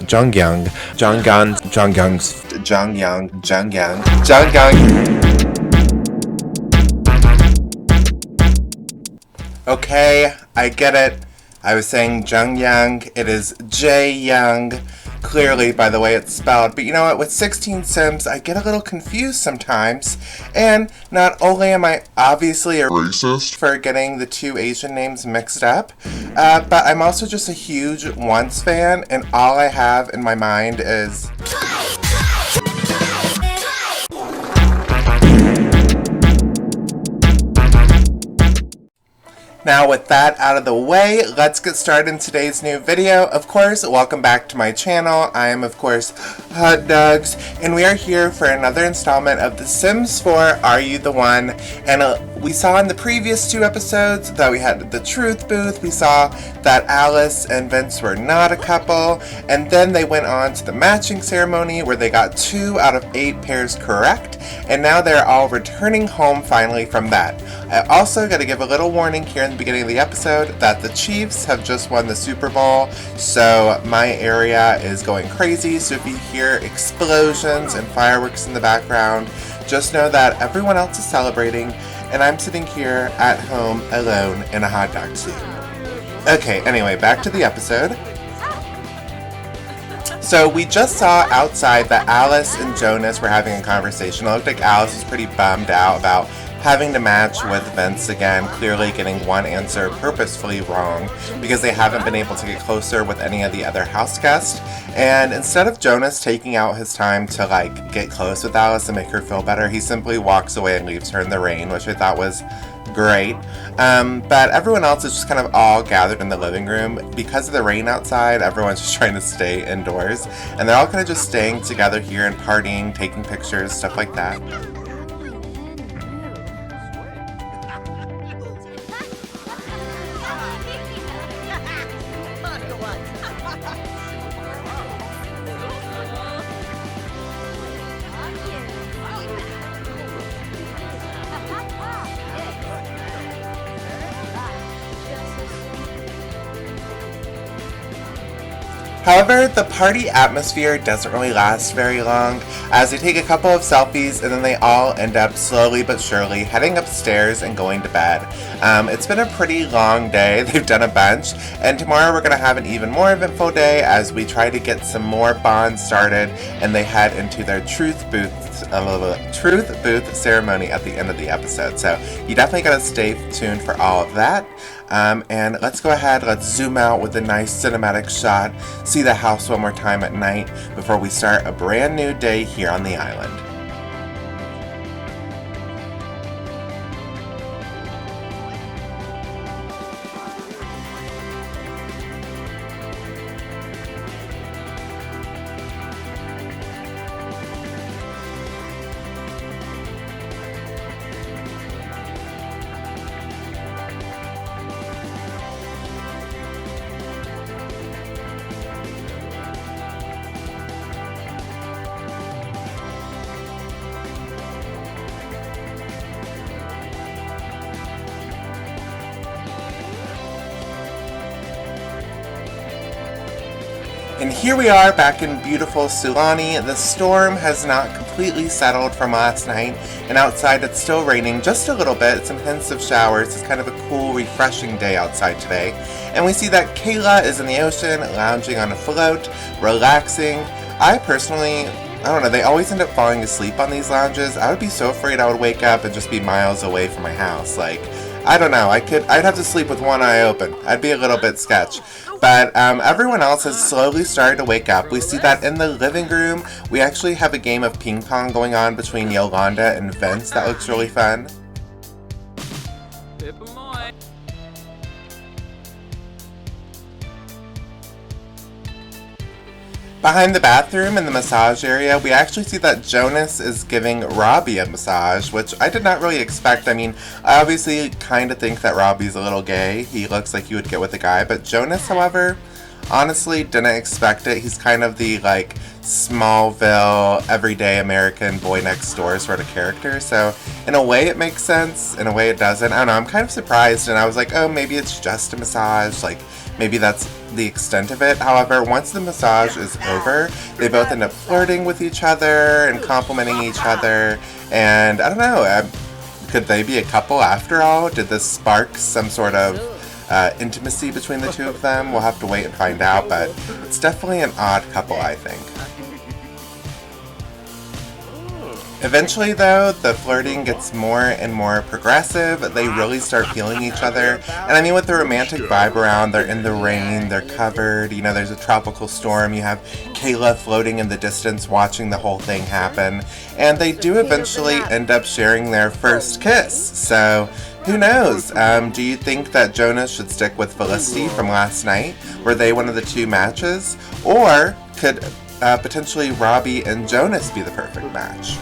Jungyoung, Jungyoung. Okay, I get it. I was saying Jungyoung. It is Jae-young. Clearly, by the way it's spelled. But you know what? With 16 Sims, I get a little confused sometimes. And not only am I obviously a racist for getting the two Asian names mixed up, but I'm also just a huge Once fan, and all I have in my mind is... Now with that out of the way, let's get started in today's new video. Of course, welcome back to my channel. I am, of course, Hot Dogs, and we are here for another installment of The Sims 4, Are You the One? And we saw in the previous two episodes that we had the truth booth. We saw that Alice and Vince were not a couple, and then they went on to the matching ceremony where they got 2 out of 8 pairs correct, and now they're all returning home finally from that. I also got to give a little warning here in the beginning of the episode that the Chiefs have just won the Super Bowl, so my area is going crazy, so if you hear explosions and fireworks in the background, just know that everyone else is celebrating, and I'm sitting here at home alone in a hot dog suit. Okay, anyway, back to the episode. So we just saw outside that Alice and Jonas were having a conversation. It looked like Alice was pretty bummed out about having to match with Vince again, clearly getting one answer purposefully wrong because they haven't been able to get closer with any of the other house guests. And instead of Jonas taking out his time to get close with Alice and make her feel better, he simply walks away and leaves her in the rain, which I thought was great. But everyone else is just kind of all gathered in the living room. Because of the rain outside, everyone's just trying to stay indoors. And they're all kind of just staying together here and partying, taking pictures, stuff like that. However, the party atmosphere doesn't really last very long, as they take a couple of selfies and then they all end up slowly but surely heading upstairs and going to bed. It's been a pretty long day, they've done a bunch, and tomorrow we're going to have an even more eventful day as we try to get some more bonds started and they head into their truth booth ceremony at the end of the episode. So you definitely got to stay tuned for all of that. And let's go ahead, let's zoom out with a nice cinematic shot, see the house one more time at night before we start a brand new day here on the island. And here we are back in beautiful Sulani. The storm has not completely settled from last night, and outside it's still raining just a little bit, some hints of showers. It's kind of a cool, refreshing day outside today. And we see that Kayla is in the ocean, lounging on a float, relaxing. I personally, I don't know, they always end up falling asleep on these lounges. I would be so afraid I would wake up and just be miles away from my house. I don't know, I'd have to sleep with one eye open. I'd be a little bit sketch. But everyone else has slowly started to wake up. We see that in the living room, we actually have a game of ping pong going on between Yolanda and Vince. That looks really fun. Behind the bathroom in the massage area, we actually see that Jonas is giving Robbie a massage, which I did not really expect. I mean, I obviously kind of think that Robbie's a little gay. He looks like he would get with a guy, but Jonas, however, Honestly, didn't expect it. He's kind of the, like, Smallville, everyday American boy next door sort of character. So, in a way, it makes sense. In a way, it doesn't. I don't know. I'm kind of surprised, and I was like, oh, maybe it's just a massage. Like, maybe that's the extent of it. However, once the massage is over, they both end up flirting with each other and complimenting each other. And I don't know, could they be a couple after all? Did this spark some sort of intimacy between the two of them? We'll have to wait and find out, but it's definitely an odd couple, I think. Eventually, though, the flirting gets more and more progressive. They really start feeling each other. And I mean, with the romantic vibe around, they're in the rain, they're covered, you know, there's a tropical storm. You have Kayla floating in the distance watching the whole thing happen. And they do eventually end up sharing their first kiss. So, who knows? Do you think that Jonas should stick with Felicity from last night? Were they one of the two matches? Or could potentially Robbie and Jonas be the perfect match?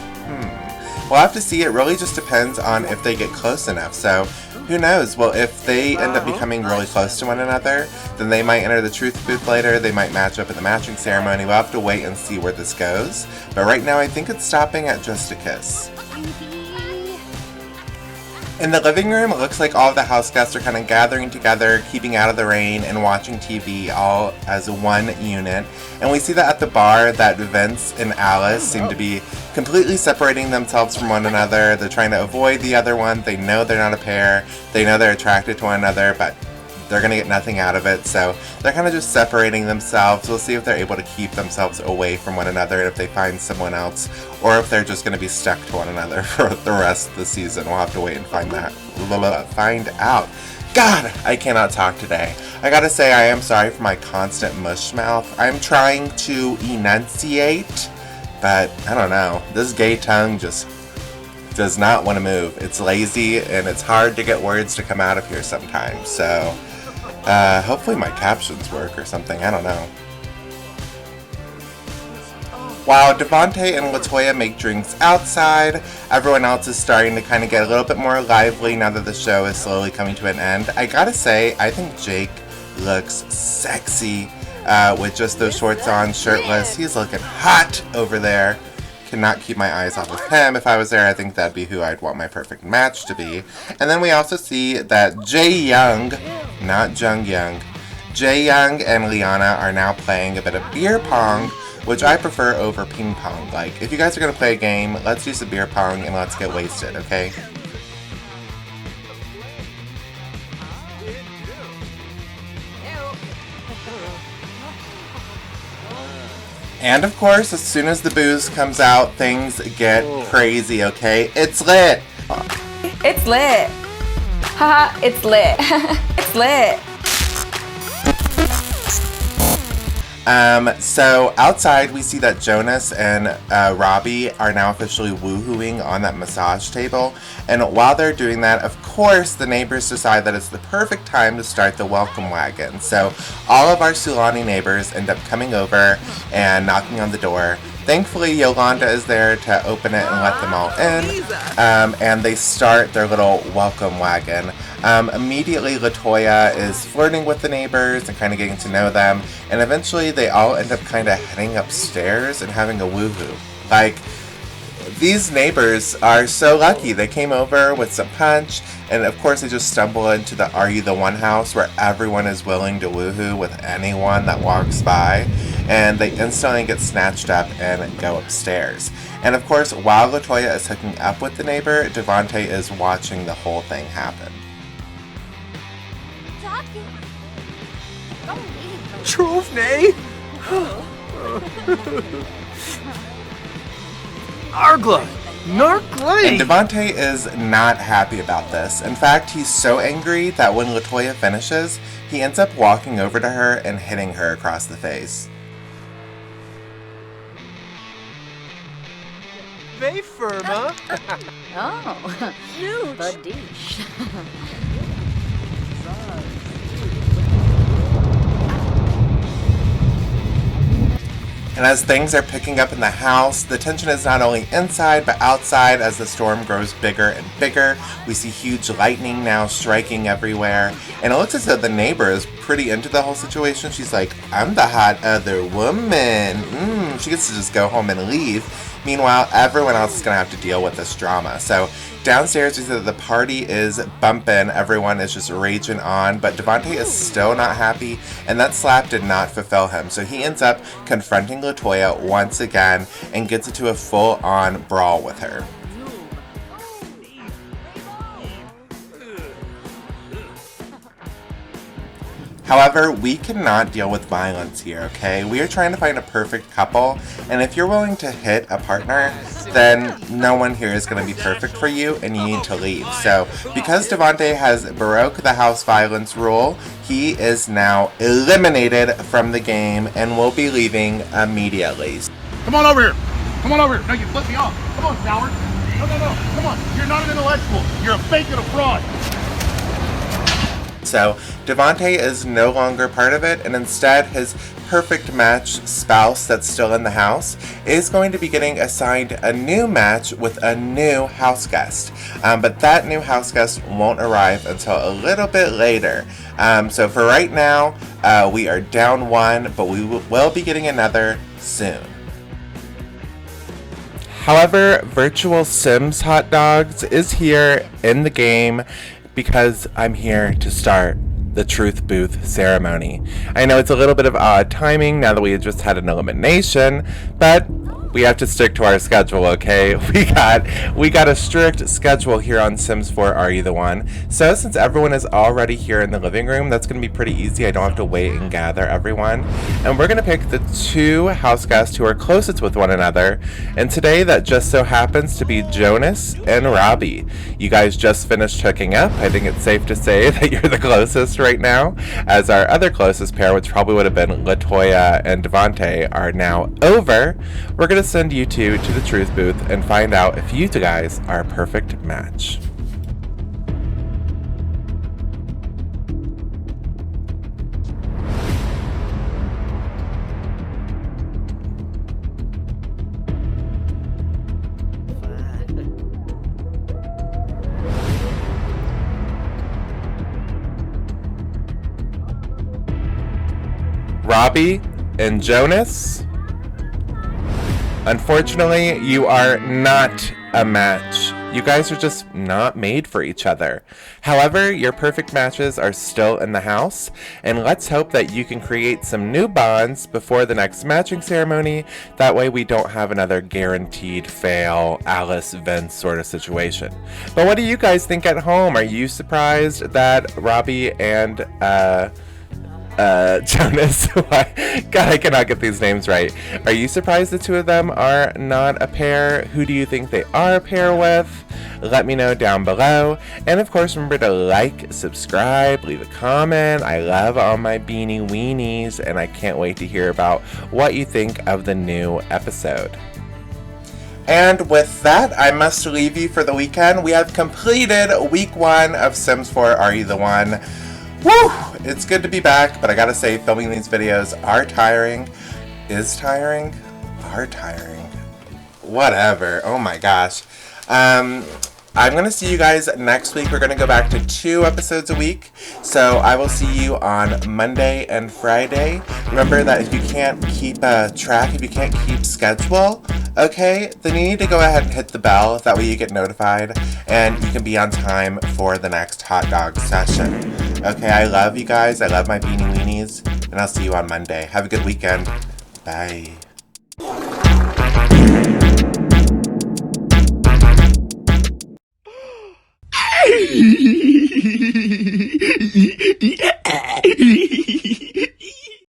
We'll have to see. It really just depends on if they get close enough. So, who knows? Well, if they end up becoming really close to one another, then they might enter the truth booth later. They might match up at the matching ceremony. We'll have to wait and see where this goes. But right now, I think it's stopping at just a kiss. In the living room, it looks like all of the house guests are kind of gathering together, keeping out of the rain, and watching TV all as one unit. And we see that at the bar that Vince and Alice seem to be completely separating themselves from one another. They're trying to avoid the other one. They know they're not a pair. They know they're attracted to one another, but they're going to get nothing out of it. So they're kind of just separating themselves. We'll see if they're able to keep themselves away from one another and if they find someone else, or if they're just going to be stuck to one another for the rest of the season. We'll have to wait and find out. God, I cannot talk today. I gotta say, I am sorry for my constant mush mouth. I'm trying to enunciate, but I don't know. This gay tongue just does not want to move. It's lazy, and it's hard to get words to come out of here sometimes. So, hopefully my captions work or something. I don't know. While Devontae and LaToya make drinks outside, everyone else is starting to kind of get a little bit more lively now that the show is slowly coming to an end. I gotta say, I think Jake looks sexy with just those shorts on, shirtless. He's looking hot over there. Cannot keep my eyes off of him. If I was there, I think that'd be who I'd want my perfect match to be. And then we also see that Jae Young, not Jung Young, Jae Young and Liana are now playing a bit of beer pong, which I prefer over ping pong. Like, if you guys are gonna play a game, let's do some beer pong and let's get wasted, okay? And of course, as soon as the booze comes out, things get crazy, okay? It's lit! It's lit! Haha, it's lit. It's lit. So outside we see that Jonas and Robbie are now officially woohooing on that massage table. And while they're doing that, of course, the neighbors decide that it's the perfect time to start the welcome wagon. So all of our Sulani neighbors end up coming over and knocking on the door. Thankfully, Yolanda is there to open it and let them all in, and they start their little welcome wagon. Immediately, LaToya is flirting with the neighbors and kind of getting to know them, and eventually they all end up kind of heading upstairs and having a woohoo. Like, these neighbors are so lucky. They came over with some punch, and of course they just stumble into the Are You the One house where everyone is willing to woohoo with anyone that walks by, and they instantly get snatched up and go upstairs. And of course, while LaToya is hooking up with the neighbor, Devontae is watching the whole thing happen. Trovney! Argla! Narglay! And Devontae is not happy about this. In fact, he's so angry that when LaToya finishes, he ends up walking over to her and hitting her across the face. Vey firma! Oh, Badish. And as things are picking up in the house, the tension is not only inside but outside as the storm grows bigger and bigger. We see huge lightning now striking everywhere, and it looks as though the neighbor is pretty into the whole situation. She's like, I'm the hot other woman. She gets to just go home and leave. Meanwhile, everyone else is going to have to deal with this drama. So downstairs, we see that the party is bumping. Everyone is just raging on, but Devontae is still not happy, and that slap did not fulfill him. So he ends up confronting LaToya once again and gets into a full-on brawl with her. However, we cannot deal with violence here, okay? We are trying to find a perfect couple, and if you're willing to hit a partner, then no one here is going to be perfect for you, and you need to leave. So, because Devontae has broke the house violence rule, he is now eliminated from the game and will be leaving immediately. Come on over here! Come on over here! No, you flipped me off! Come on, coward! No, come on! You're not an intellectual! You're a fake and a fraud! So, Devontae is no longer part of it, and instead his perfect match spouse that's still in the house is going to be getting assigned a new match with a new house guest. But that new house guest won't arrive until a little bit later. So for right now, we are down one, but we will be getting another soon. However, Virtual Sims Hot Dogs is here in the game, because I'm here to start the Truth Booth ceremony. I know it's a little bit of odd timing now that we had just had an elimination, but we have to stick to our schedule, okay? We got a strict schedule here on Sims 4 Are You the One? So since everyone is already here in the living room, that's going to be pretty easy. I don't have to wait and gather everyone. And we're going to pick the two house guests who are closest with one another. And today that just so happens to be Jonas and Robbie. You guys just finished hooking up. I think it's safe to say that you're the closest right now, as our other closest pair, which probably would have been LaToya and Devontae, are now over. We're going to send you two to the Truth Booth and find out if you two guys are a perfect match. Robbie and Jonas, unfortunately, you are not a match. You guys are just not made for each other. However, your perfect matches are still in the house, and let's hope that you can create some new bonds before the next matching ceremony. That way we don't have another guaranteed fail Alice Vince sort of situation. But what do you guys think at home? Are you surprised that Robbie and Jonas, God, I cannot get these names right. Are you surprised the two of them are not a pair? Who do you think they are a pair with? Let me know down below. And of course, remember to like, subscribe, leave a comment. I love all my beanie weenies, and I can't wait to hear about what you think of the new episode. And with that, I must leave you for the weekend. We have completed week 1 of Sims 4 Are You the One? Woo! It's good to be back, but I gotta say, filming these videos are tiring. Is tiring? Are tiring. Whatever. Oh my gosh. I'm gonna see you guys next week. We're gonna go back to 2 episodes a week. So I will see you on Monday and Friday. Remember that if you can't keep track, if you can't keep schedule, okay, then you need to go ahead and hit the bell. That way you get notified and you can be on time for the next hot dog session. Okay, I love you guys. I love my beanie weenies. And I'll see you on Monday. Have a good weekend. Bye.